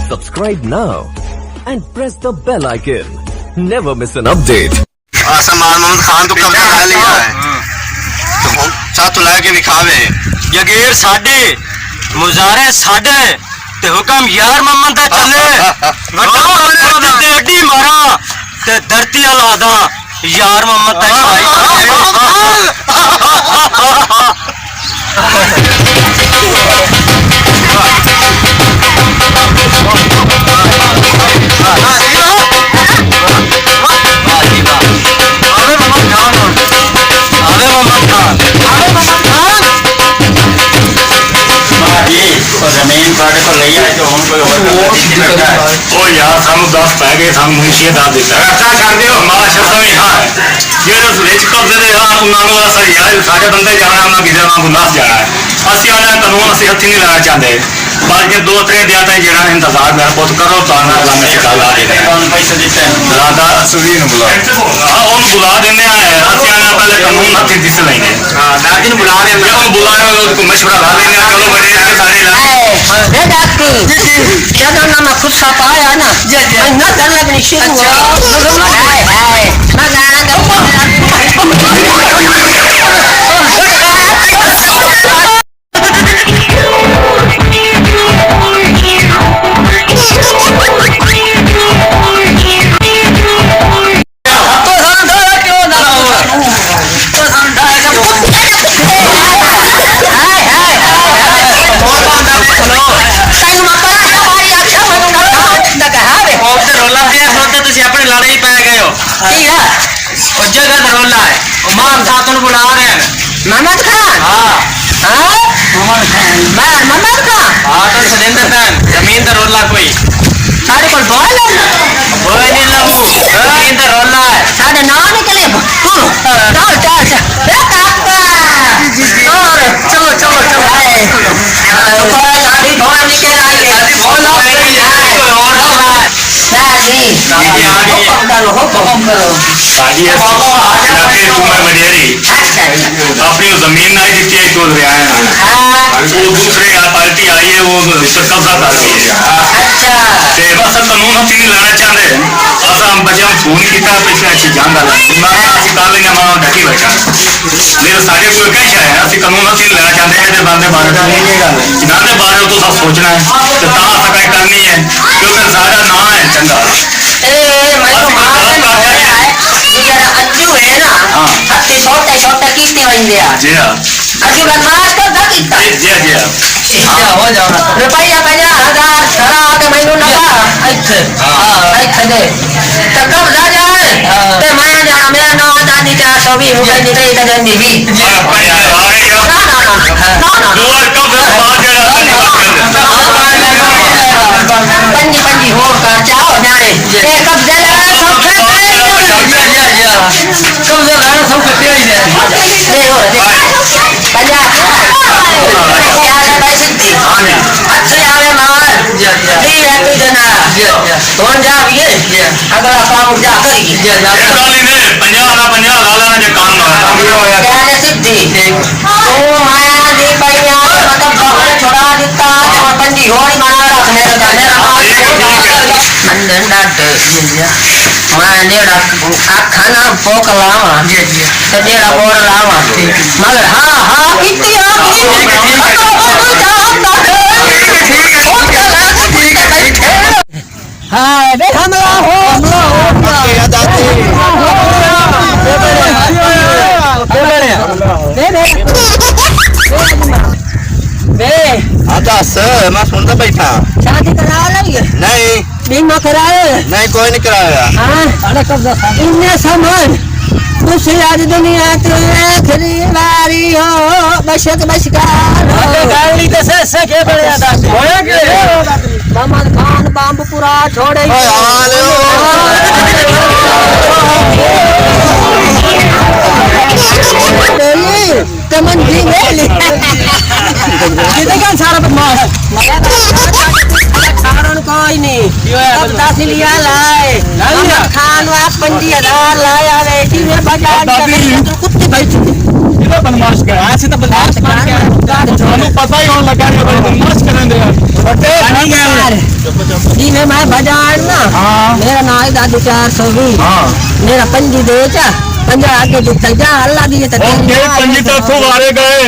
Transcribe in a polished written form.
Subscribe now and press the bell icon. Never miss an update. Salman Mohammad Khan तो कब्जा कर लिया है तो हम साथ लाके दिखावे जगीर साडे मुजारे साडे ते हुक्म यार मोहम्मद दा चले वड्डा ते अड्डी मारा ते धरती अलादा यार मोहम्मद दा जमीन साढ़े को ले आए तो हम कोई ओ यार सानू 10 पै गए सानू मुंशी दा दिता अच्छा कर दियो हमारा शब्द भी हां है जेड़े विच कब्जे दे हां उन्हां नु असा यार साडे बंदे जाना उन्हां किसे ना गुनाह जाना है असि आना कानून असि हत्थ नहीं लाना चाहते पर जे 2-3 दिया तक जेड़ा इंतजार मेरा बहुत करो तो ना मैं चला ला दे कौन पैसे देते हैं दादा सुरी नु बुला हां ओन बुला देने आए असि आना पहले कानून हत्थ दिस लेंगे हां दादी नु बुला देंगे ओन बुलाए को मशवरा ला लेंगे चलो बड़े आके सारे ला जब मैं खुद साफ आया ना मैं न कर लगनी शुरू हुआ मैं गाना मोहम्मद खान मोहम्मद खान तो सजेंद्र खान जमीन दा रोला कोई साढ़े को बोल नहीं लाऊ जमीन दा रोला है साढ़े ना निकले चल चल चलो चलो चलो गाड़ी धोना निकल आई है बोलो अपनी जमीन नहीं जीती है तो दूसरे पार्टी आई है वो कब्जा कर गई है बस कानून हम नहीं लाना चाहते हम बच्चे फोन किया पिछले अच्छी जान ढकी बैठा मेरे सारे कोई कई है असं कानून नहीं लेना चाहते हैं बंदे बारे इन्होंने बारे तो सब सोचना है तो कहीं करनी है क्योंकि सारा ना है चंगा अंजू है ना हत्ती छोटे छोटे कितने बंदे जी हाँ अजी बदमाश कर दा कितना जी जी हो जाओ रुपया 50,000 खरा के मैनू लगा अच्छे दे तो कब जा जाए ते मैं जाना मेरा नाम दादी 420 रुपए निकली तो जंदी भी ना पंजी पंजी हो कर चाहो जाने ते कब जा अगला काम जा करेगी सिद्धि तो माया दी पैया मतलब छोड़ा दिता और पंजी होड़ी बना रखने मैं नेड़ा खाना पोक लावा तो नेड़ा बोर लावा मगर हाँ हाँ कितनी हाँ बे हमला हो मैं सुनता बैठा शादी करा लगी नहीं बीमा कराए नहीं कोई नहीं कराया इन्हें सामान मुझसे आज दुनिया की आखिरी बारी हो बशक बशकार गाड़ी तो से के बढ़िया दादी होया के मोहम्मद खान बांबपुरा छोड़े कमन जी मेली कितने का सारा बदमाश कारण कोई नहीं अब 10 लिया लाए खान वा 50,000 लाया बेटी में बाजार कुत्ते बैठी बदमाश कर ऐसे तो बदमाश कर पता ही होने लगा बदमाश करेंगे जी में मैं बाजार ना मेरा नाम है दादू 420 मेरा पंजी दे चा पंजा आगे दिखता जा अल्लाह दिए तो पंजी तो खूब मारे गए